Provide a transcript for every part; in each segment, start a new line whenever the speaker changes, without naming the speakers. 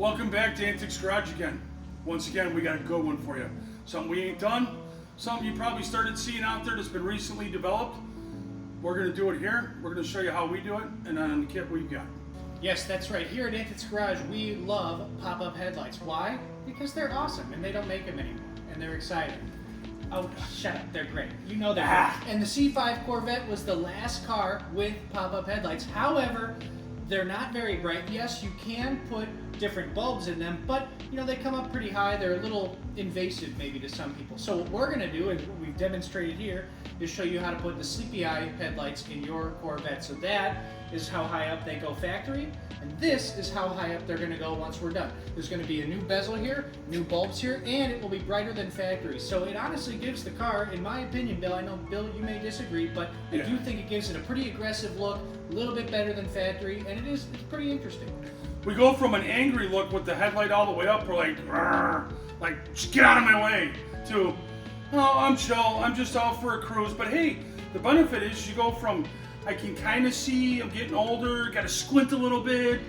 Welcome back to Antics Garage again. Once again, we got a good one for you. Something we ain't done, something you probably started seeing out there that's been recently developed. We're gonna do it here. We're gonna show you how we do it, and on the kit we've got.
Yes, that's right. Here at Antics Garage, we love pop-up headlights. Why? Because they're awesome, and they don't make them anymore, and they're exciting. Oh, shut up. They're great. You know that. And the C5 Corvette was the last car with pop-up headlights. However, they're not very bright. Yes, you can put different bulbs in them, but you know, they come up pretty high. They're a little invasive maybe to some people. So what we're gonna do, and what we've demonstrated here, is show you how to put the sleepy eye headlights in your Corvette. So that is how high up they go factory, and this is how high up they're gonna go once we're done. There's gonna be a new bezel here, new bulbs here, and it will be brighter than factory. So it honestly gives the car, in my opinion, Bill, I know, Bill, you may disagree, but I do think it gives it a pretty aggressive look, a little bit better than factory, and it's pretty interesting.
We go from an angry look with the headlight all the way up, we're like, just get out of my way, to, oh, I'm chill, I'm just out for a cruise. But hey, the benefit is you go from, I can kind of see, I'm getting older, got to squint a little bit,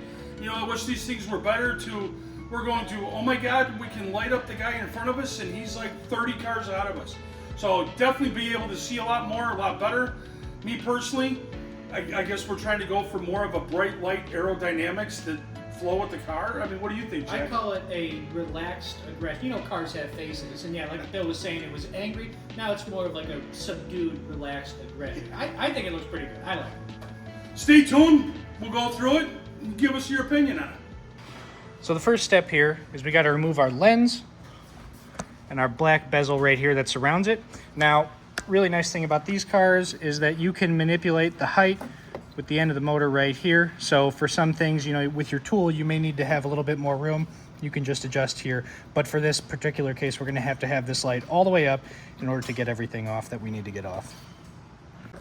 you know, I wish these things were better, to, we're going to, oh my God, we can light up the guy in front of us and he's like 30 cars ahead of us. So definitely be able to see a lot more, a lot better. Me personally, I guess we're trying to go for more of a bright light aerodynamics that flow with the car. I mean, what do you think, Jack?
I call it a relaxed aggression. You know, cars have faces, and yeah, like Bill was saying, it was angry. Now it's more of like a subdued, relaxed aggression. I think it looks pretty good. I like it.
Stay tuned. We'll go through it and give us your opinion on it.
So the first step here is we got to remove our lens and our black bezel right here that surrounds it. Now, really nice thing about these cars is that you can manipulate the height with the end of the motor right here. So for some things, you know, with your tool, you may need to have a little bit more room. You can just adjust here. But for this particular case, we're going to have this light all the way up in order to get everything off that we need to get off.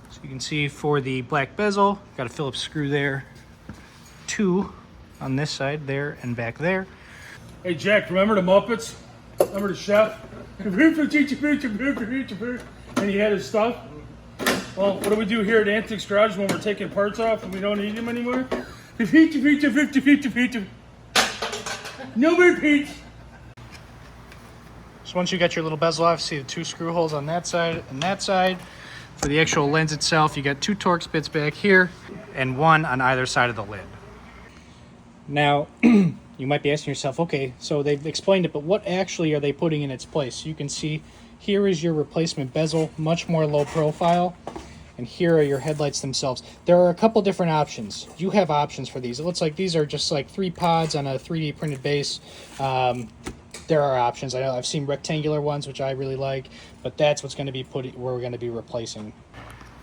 So you can see for the black bezel, got a Phillips screw there, 2 on this side there and back there.
Hey, Jack, remember the Muppets? Remember the chef? And he had his stuff. Well, what do we do here at Antics Garage when we're taking parts off and we don't need them anymore? No repeats.
So once you got your little bezel off, see the 2 screw holes on that side and that side. For the actual lens itself, you got 2 Torx bits back here and 1 on either side of the lid. Now, you might be asking yourself, okay, so they've explained it, but what actually are they putting in its place? You can see here is your replacement bezel, much more low profile, and here are your headlights themselves. There are a couple different options. You have options for these. It looks like these are just like 3 pods on a 3D printed base. There are options. I know I've seen rectangular ones, which I really like, but that's what's going to be where we're going to be replacing.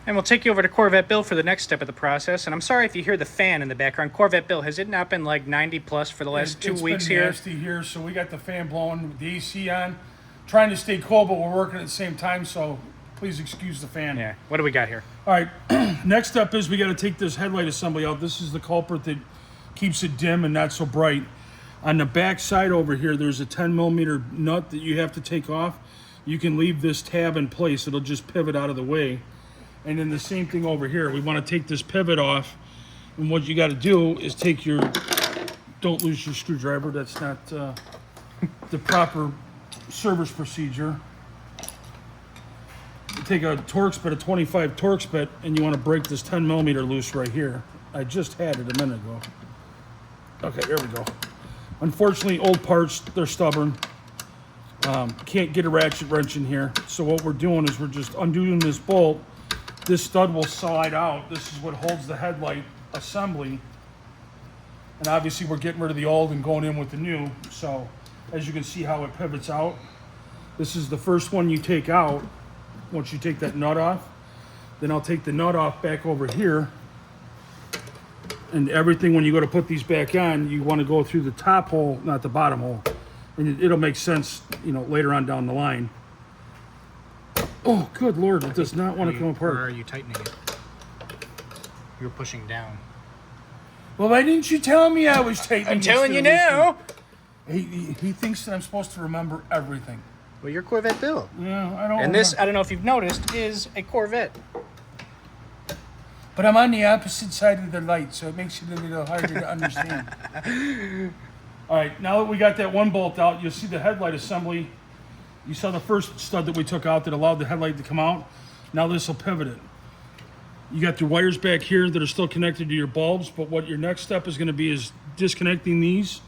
And we'll take you over to Corvette Bill for the next step of the process. And I'm sorry if you hear the fan in the background. Corvette Bill, has it not been like 90 plus for the last 2 weeks here?
It's been nasty here, so we got the fan blowing with the AC on. Trying to stay cool, but we're working at the same time, so please excuse the fan.
Yeah. What do we got here?
All right. Next up is we got to take this headlight assembly out. This is the culprit that keeps it dim and not so bright. On the back side over here, there's a 10mm nut that you have to take off. You can leave this tab in place. It'll just pivot out of the way. And then the same thing over here. We want to take this pivot off. And what you got to do is take your... Don't lose your screwdriver. That's not the proper service procedure. You take a Torx bit, a 25 Torx bit, and you want to break this 10mm loose right here. I just had it a minute ago. Okay, there we go. Unfortunately, old parts, they're stubborn. Can't get a ratchet wrench in here. So what we're doing is we're just undoing this bolt. This stud will slide out. This is what holds the headlight assembly. And obviously we're getting rid of the old and going in with the new. So as you can see how it pivots out. This is the first one you take out. Once you take that nut off, then I'll take the nut off back over here. And everything, when you go to put these back on, you want to go through the top hole, not the bottom hole. And it'll make sense, you know, later on down the line. Oh, good Lord, it does not want to come apart.
Where are you tightening it? You're pushing down.
Well, why didn't you tell me I was tightening?
I'm telling you now.
He thinks that I'm supposed to remember everything.
Well, you're Corvette Bill.
Yeah, I don't.
And this, I don't know if you've noticed, is a Corvette.
But I'm on the opposite side of the light, so it makes it a little harder to understand. All right, now that we got that one bolt out, you'll see the headlight assembly. You saw the first stud that we took out that allowed the headlight to come out. Now this will pivot it. You got your wires back here that are still connected to your bulbs, but what your next step is going to be is disconnecting these.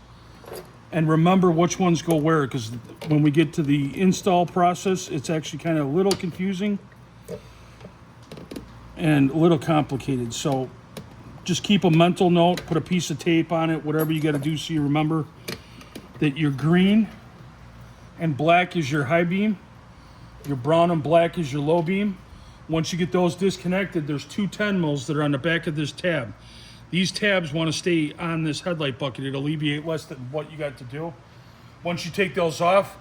And remember which ones go where, because when we get to the install process, it's actually kind of a little confusing and a little complicated. So just keep a mental note, put a piece of tape on it, whatever you got to do so you remember that your green and black is your high beam, your brown and black is your low beam. Once you get those disconnected, there's two 10 mils that are on the back of this tab. These tabs want to stay on this headlight bucket. It alleviate less than what you got to do. Once you take those off,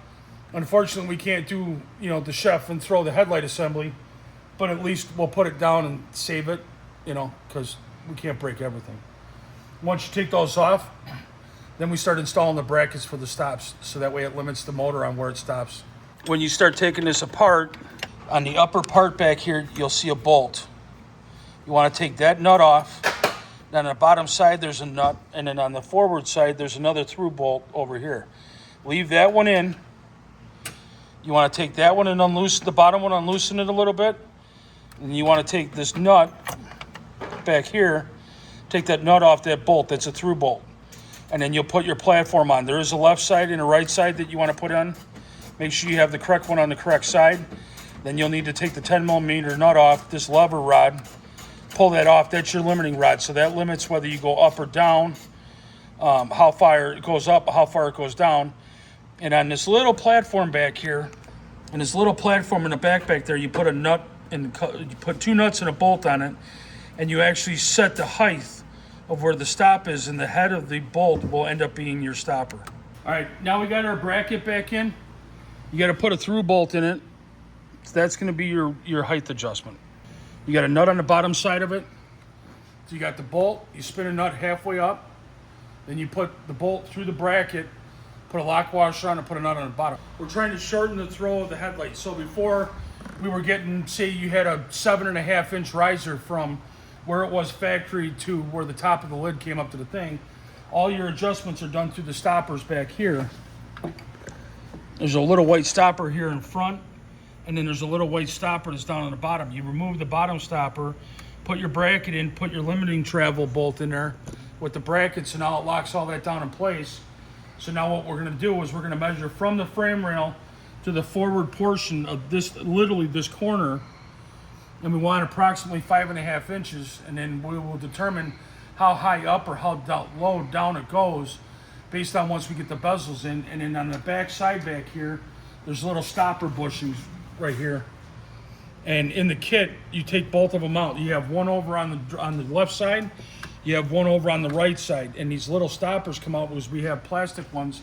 unfortunately we can't do, the chef and throw the headlight assembly, but at least we'll put it down and save it, because we can't break everything. Once you take those off, then we start installing the brackets for the stops, so that way it limits the motor on where it stops. When you start taking this apart, on the upper part back here, you'll see a bolt. You want to take that nut off. Then on the bottom side, there's a nut, and then on the forward side, there's another through bolt over here. Leave that one in. You want to take that one and unloosen the bottom one, unloosen it a little bit. And you want to take this nut back here, take that nut off that bolt, that's a through bolt. And then you'll put your platform on. There is a left side and a right side that you want to put on. Make sure you have the correct one on the correct side. Then you'll need to take the 10 millimeter nut off this lever rod. Pull that off. That's your limiting rod. So that limits whether you go up or down, how far it goes up, how far it goes down. And on this little platform back here, and this little platform in the back there, you put a nut and you put two nuts and a bolt on it, and you actually set the height of where the stop is, and the head of the bolt will end up being your stopper. All right, now we got our bracket back in. You got to put a through bolt in it. So that's going to be your height adjustment. You got a nut on the bottom side of it. So you got the bolt, you spin a nut halfway up, then you put the bolt through the bracket, put a lock washer on and put a nut on the bottom. We're trying to shorten the throw of the headlight. So before we were getting, say you had a 7.5 inch riser from where it was factory to where the top of the lid came up to the thing, all your adjustments are done through the stoppers back here. There's a little white stopper here in front, and then there's a little white stopper that's down on the bottom. You remove the bottom stopper, put your bracket in, put your limiting travel bolt in there with the brackets, and now it locks all that down in place. So now what we're going to do is we're going to measure from the frame rail to the forward portion of this, literally this corner, and we want approximately 5.5 inches, and then we will determine how high up or how low down it goes based on once we get the bezels in. And then on the back side back here, there's little stopper bushings right here. And in the kit, you take both of them out. You have one over on the left side, you have one over on the right side, and these little stoppers come out because we have plastic ones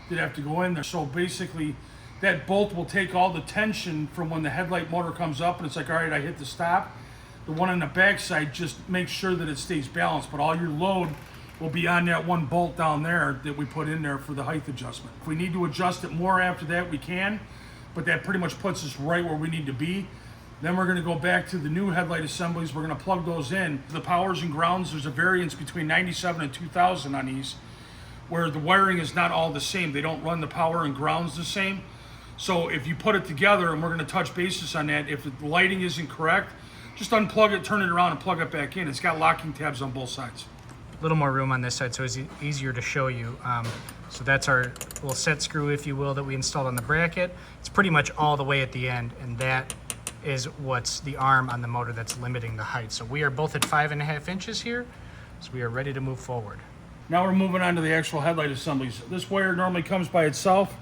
that have to go in there. So basically, that bolt will take all the tension from when the headlight motor comes up, and it's like, all right, I hit the stop. The one on the back side just makes sure that it stays balanced, but all your load will be on that one bolt down there that we put in there for the height adjustment. If we need to adjust it more after that, we can, but that pretty much puts us right where we need to be. Then we're going to go back to the new headlight assemblies. We're going to plug those in. The powers and grounds, there's a variance between 97 and 2000 on these, where the wiring is not all the same. They don't run the power and grounds the same. So if you put it together, and we're going to touch bases on that, if the lighting isn't correct, just unplug it, turn it around, and plug it back in. It's got locking tabs on both sides.
A little more room on this side, so it's easier to show you. So that's our little set screw, if you will, that we installed on the bracket. It's pretty much all the way at the end, and that is what's the arm on the motor that's limiting the height. So we are both at 5.5 inches here, so we are ready to move forward.
Now we're moving on to the actual headlight assemblies. This wire normally comes by itself.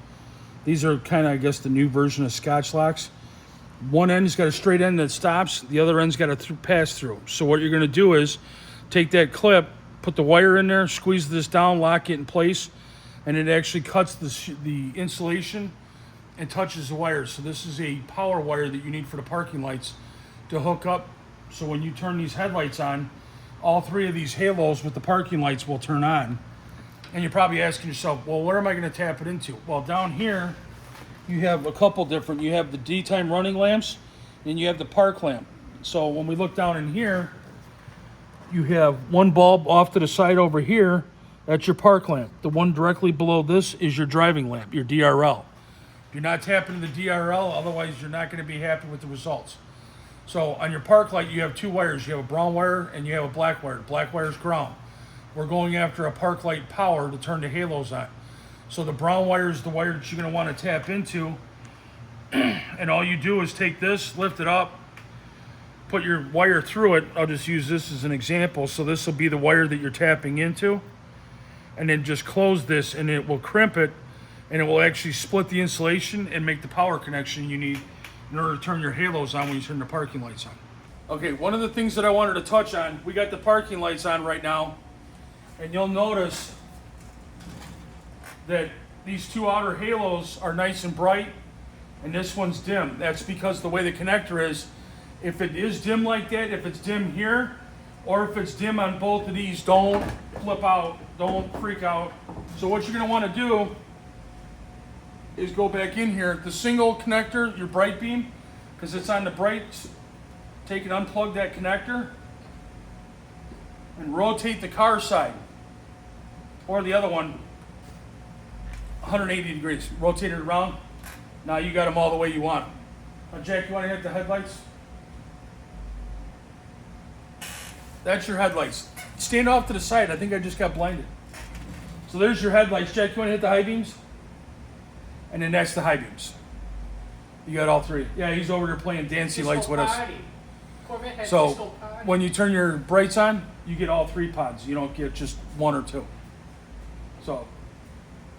These are kind of, I guess, the new version of Scotch locks. One end's got a straight end that stops, the other end's got a pass through. So what you're going to do is take that clip, put the wire in there, squeeze this down, lock it in place, and it actually cuts the insulation and touches the wires. So this is a power wire that you need for the parking lights to hook up. So when you turn these headlights on, all three of these halos with the parking lights will turn on. And you're probably asking yourself, well, what am I going to tap it into? Well, down here, you have a couple different. You have the daytime running lamps, and you have the park lamp. So when we look down in here, you have one bulb off to the side over here That's your park lamp. The one directly below this is your driving lamp, your DRL. Do not tap into the DRL, otherwise you're not going to be happy with the results. So on your park light, you have two wires. You have a brown wire and you have a black wire. The black wire is ground. We're going after a park light power to turn the halos on. So the brown wire is the wire that you're going to want to tap into. And all you do is take this, lift it up, put your wire through it. I'll just use this as an example. So this will be the wire that you're tapping into. And then just close this and it will crimp it, and it will actually split the insulation and make the power connection you need in order to turn your halos on when you turn the parking lights on. Okay, one of the things that I wanted to touch on, we got the parking lights on right now, and you'll notice that these two outer halos are nice and bright, and this one's dim. That's because the way the connector is, if it is dim like that, if it's dim here, or if it's dim on both of these, don't flip out, don't freak out. So what you're gonna wanna do is go back in here, the single connector, your bright beam, because it's on the bright, take and unplug that connector and rotate the car side, or the other one, 180 degrees. Rotate it around. Now you got them all the way you want. Now Jack, you wanna hit the headlights? That's your headlights. Stand off to the side. I think I just got blinded. So there's your headlights. Jack, you want to hit the high beams? And then that's the high beams. You got all three. Yeah, he's over there playing Dancy Lights with us.
Corvette has
So
disco party.
when you turn your brights on, you get all three pods. You don't get just one or two. So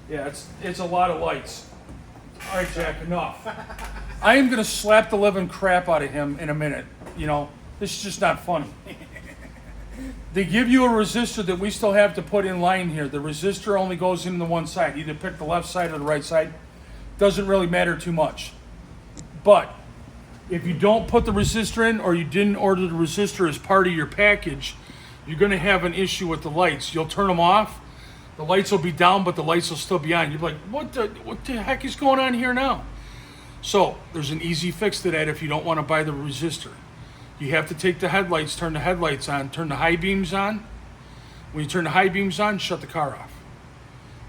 yeah, it's a lot of lights. All right, Jack, enough. I am gonna slap the living crap out of him in a minute. You know, this is just not funny. They give you a resistor that we still have to put in line here. The resistor only goes into one side. Either pick the left side or the right side. Doesn't really matter too much. But if you don't put the resistor in, or you didn't order the resistor as part of your package, you're going to have an issue with the lights. You'll turn them off. The lights will be down, but the lights will still be on. You're like, what the heck is going on here now? So there's an easy fix to that if you don't want to buy the resistor. You have to take the headlights, turn the headlights on, turn the high beams on. When you turn the high beams on, shut the car off.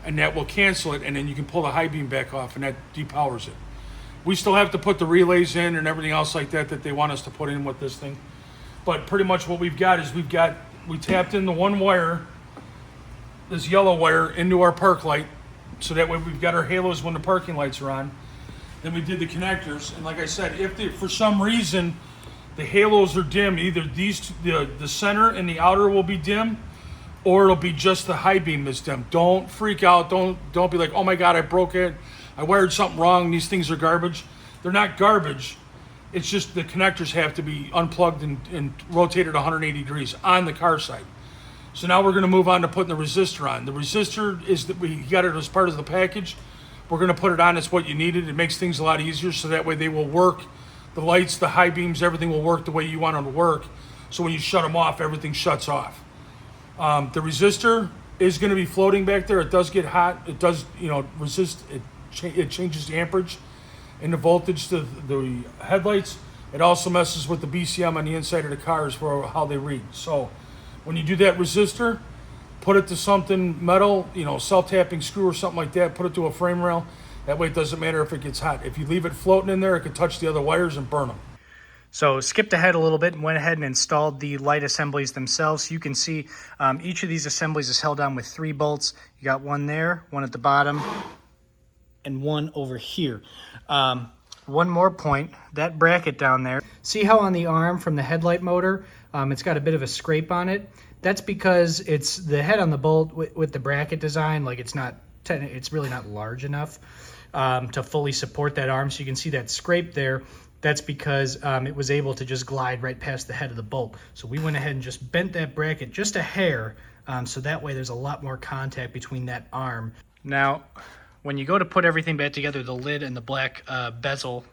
And that will cancel it, and then you can pull the high beam back off, and that depowers it. We still have to put the relays in and everything else like that they want us to put in with this thing. But pretty much what we've got is we tapped in the one wire, this yellow wire, into our park light, so that way we've got our halos when the parking lights are on. Then we did the connectors, and like I said, if for some reason the halos are dim, either the center and the outer will be dim, or it'll be just the high beam that's dim. Don't freak out. Don't be like, oh my God, I broke it. I wired something wrong. These things are garbage. They're not garbage. It's just the connectors have to be unplugged and rotated 180 degrees on the car side. So now we're going to move on to putting the resistor on. The resistor is that we got it as part of the package. We're going to put it on. It's what you needed. It makes things a lot easier, so that way they will work. The lights, the high beams, everything will work the way you want them to work. So when you shut them off, everything shuts off. The resistor is going to be floating back there. It does get hot. It does, resist. It changes the amperage and the voltage to the headlights. It also messes with the BCM on the inside of the cars for how they read. So when you do that resistor, put it to something metal, self-tapping screw or something like that. Put it to a frame rail. That way it doesn't matter if it gets hot. If you leave it floating in there, it could touch the other wires and burn them.
So skipped ahead a little bit and went ahead and installed the light assemblies themselves. You can see each of these assemblies is held down with 3 bolts. You got one there, one at the bottom, and one over here. One more point, that bracket down there. See how on the arm from the headlight motor, it's got a bit of a scrape on it? That's because it's the head on the bolt with the bracket design, like it's really not large enough to fully support that arm. So you can see that scrape there. That's because it was able to just glide right past the head of the bolt. So we went ahead and just bent that bracket just a hair, so that way there's a lot more contact between that arm. Now, when you go to put everything back together, the lid and the black bezel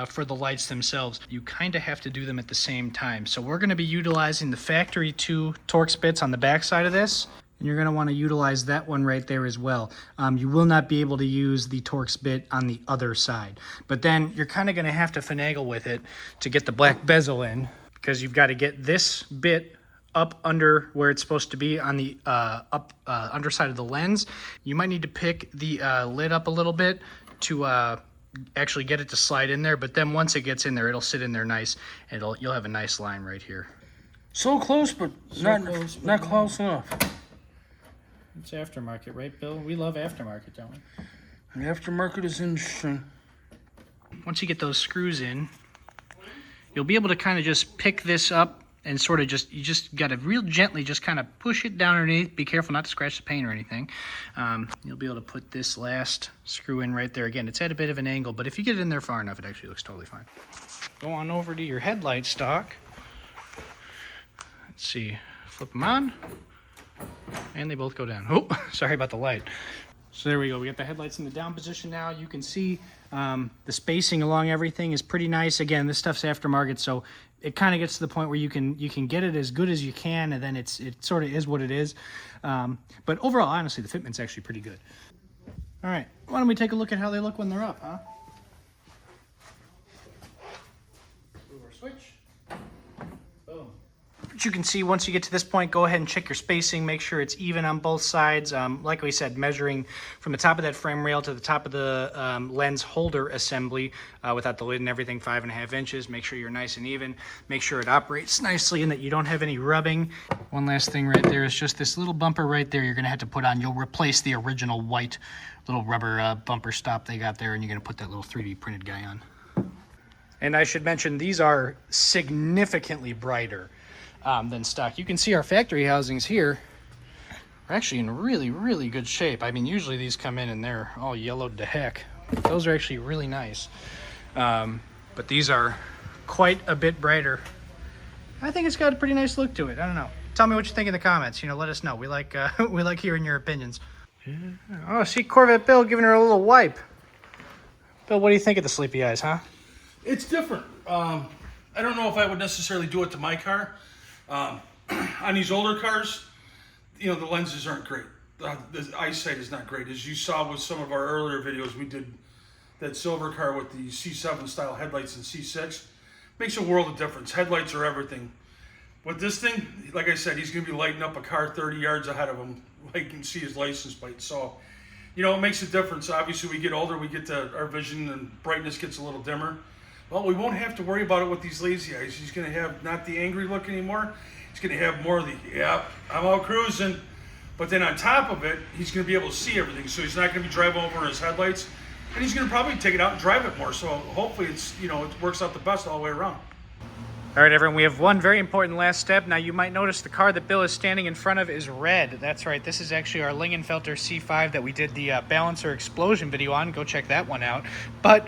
for the lights themselves, you kind of have to do them at the same time. So we're going to be utilizing the factory 2 Torx bits on the back side of this. And you're going to want to utilize that one right there as well. You will not be able to use the Torx bit on the other side. But then you're kind of going to have to finagle with it to get the black bezel in, because you've got to get this bit up under where it's supposed to be on the underside of the lens. You might need to pick the lid up a little bit to actually get it to slide in there, but then once it gets in there, it'll sit in there nice, and you'll have a nice line right here.
So close, but not close enough.
It's aftermarket, right, Bill? We love aftermarket, don't we?
The aftermarket is interesting.
Once you get those screws in, you'll be able to kind of just pick this up and sort of you just got to real gently just kind of push it down underneath. Be careful not to scratch the paint or anything. You'll be able to put this last screw in right there. Again, it's at a bit of an angle, but if you get it in there far enough, it actually looks totally fine. Go on over to your headlight stock. Let's see, flip them on, and they both go down. Oh, sorry about the light. So there we go. We got the headlights in the down position now. You can see the spacing along everything is pretty nice. Again, this stuff's aftermarket, so it kind of gets to the point where you can get it as good as you can, and then it sort of is what it is. But overall, honestly, the fitment's actually pretty good. All right, why don't we take a look at how they look when they're up, huh? Move our switch. Boom. But you can see once you get to this point, go ahead and check your spacing, make sure it's even on both sides. Like we said, measuring from the top of that frame rail to the top of the lens holder assembly without the lid and everything, 5.5 inches. Make sure you're nice and even. Make sure it operates nicely and that you don't have any rubbing. One last thing right there is just this little bumper right there you're going to have to put on. You'll replace the original white little rubber bumper stop they got there, and you're going to put that little 3D printed guy on. And I should mention, these are significantly brighter than stock. You can see our factory housings here are actually in really, really good shape. I mean, usually these come in and they're all yellowed to heck. Those are actually really nice. But these are quite a bit brighter. I think it's got a pretty nice look to it. I don't know. Tell me what you think in the comments. You know, let us know. We like we like hearing your opinions. Yeah. Oh, see Corvette Bill giving her a little wipe. Bill, what do you think of the sleepy eyes, huh?
It's different. I don't know if I would necessarily do it to my car. On these older cars, you know, the lenses aren't great. The eyesight is not great. As you saw with some of our earlier videos, we did that silver car with the C7 style headlights and C6. Makes a world of difference. Headlights are everything. With this thing, like I said, he's going to be lighting up a car 30 yards ahead of him. Like you can see his license plate. So, you know, it makes a difference. Obviously, we get older, our vision and brightness gets a little dimmer. Well, we won't have to worry about it with these lazy eyes. He's going to have not the angry look anymore. He's going to have more of the, yeah, I'm out cruising. But then on top of it, he's going to be able to see everything. So he's not going to be driving over his headlights. And he's going to probably take it out and drive it more. So hopefully it's, you know, it works out the best all the way around.
All right, everyone, we have one very important last step. Now, you might notice the car that Bill is standing in front of is red. That's right. This is actually our Lingenfelter C5 that we did the balancer explosion video on. Go check that one out. But,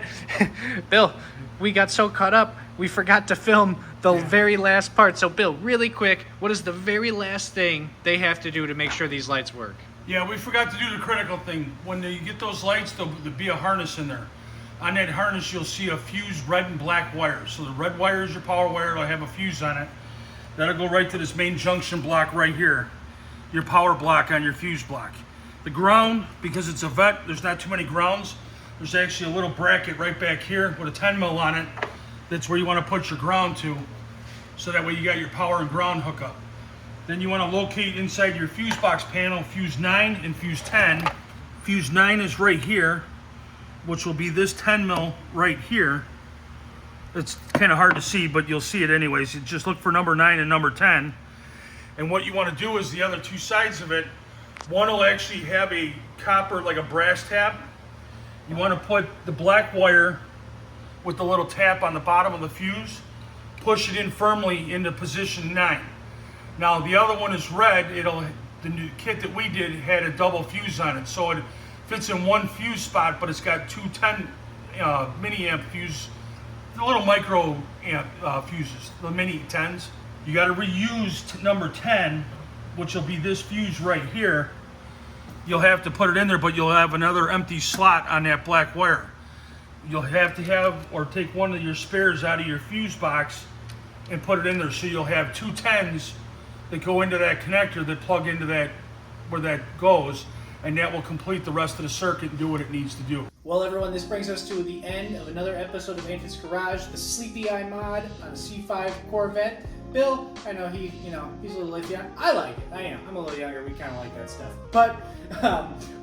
Bill, we got so caught up, we forgot to film the very last part. So, Bill, really quick, what is the very last thing they have to do to make sure these lights work?
Yeah, we forgot to do the critical thing. When you get those lights, there'll be a harness in there. On that harness, you'll see a fused red and black wire. So the red wire is your power wire. It'll have a fuse on it. That'll go right to this main junction block right here, your power block on your fuse block. The ground, because it's a Vette, there's not too many grounds. There's actually a little bracket right back here with a 10 mil on it. That's where you want to put your ground to, so that way you got your power and ground hookup. Then you want to locate inside your fuse box panel fuse 9 and fuse 10. Fuse 9 is right here, which will be this 10 mil right here. It's kind of hard to see, but you'll see it anyways. You just look for number 9 and number 10. And what you want to do is the other two sides of it, one will actually have a copper, like a brass tap. You want to put the black wire with the little tap on the bottom of the fuse, push it in firmly into position 9. Now the other one is red. The new kit that we did had a double fuse on it, so it fits in one fuse spot, but it's got two 10 mini amp fuse, the little micro amp fuses, the mini 10s. You got to reuse number 10, which will be this fuse right here. You'll have to put it in there, but you'll have another empty slot on that black wire. You'll have to have, or take one of your spares out of your fuse box and put it in there, so you'll have two 10s that go into that connector that plug into that, where that goes, and that will complete the rest of the circuit and do what it needs to do.
Well, everyone, this brings us to the end of another episode of Anthony's Garage, the Sleepy Eye mod on the C5 Corvette. Bill, I know he's a little iffy on. I like it. I am. I'm a little younger. We kind of like that stuff. But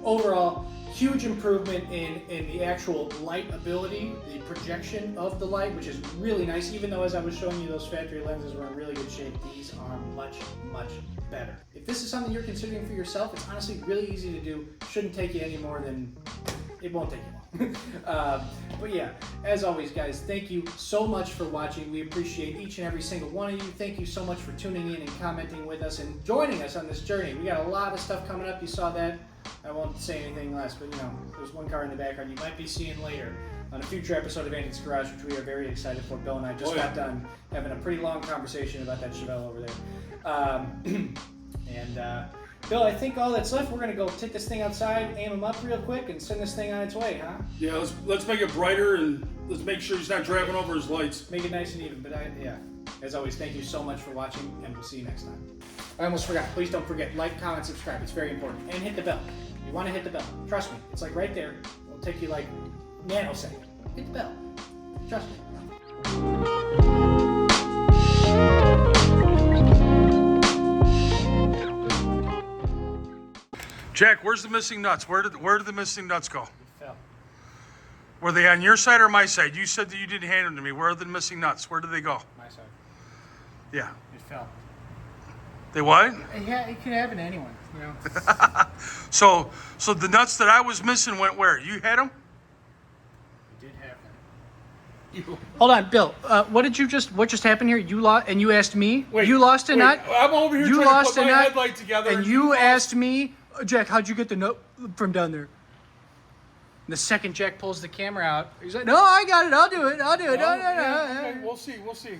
overall, huge improvement in the actual light ability, the projection of the light, which is really nice. Even though as I was showing you those factory lenses were in really good shape, these are much, much better. If this is something you're considering for yourself, it's honestly really easy to do. Shouldn't take you any more than, it won't take you long. But yeah, as always, guys, thank you so much for watching. We appreciate each and every single one of you. Thank you so much for tuning in and commenting with us and joining us on this journey. We got a lot of stuff coming up. You saw that. I won't say anything less, but there's one car in the background you might be seeing later on a future episode of Andy's Garage, which we are very excited for. Bill and I just got done having a pretty long conversation about that Chevelle over there. Bill, I think all that's left, we're going to go take this thing outside, aim him up real quick, and send this thing on its way, huh?
Yeah, let's make it brighter, and let's make sure he's not driving over his lights.
Make it nice and even, but as always, thank you so much for watching, and we'll see you next time. I almost forgot. Please don't forget, like, comment, subscribe. It's very important. And hit the bell. You want to hit the bell. Trust me. It's like right there. It'll take you like nanosecond. Hit the bell. Trust me.
Jack, where's the missing nuts? Where did the missing nuts go?
It fell.
Were they on your side or my side? You said that you didn't hand them to me. Where are the missing nuts? Where did they go?
My side.
Yeah.
It fell.
They what?
Yeah, it could happen to anyone,
So the nuts that I was missing went where? You had them?
It did happen. Hold on, Bill. What just happened here? You lost, and you asked me. You lost a nut.
I'm over here
You
trying
lost
to put
a
my
nut,
headlight together.
and you asked me, Jack, how'd you get the nut from down there? And the second Jack pulls the camera out, he's like, "No, I got it. I'll do it. No."
Okay, we'll see.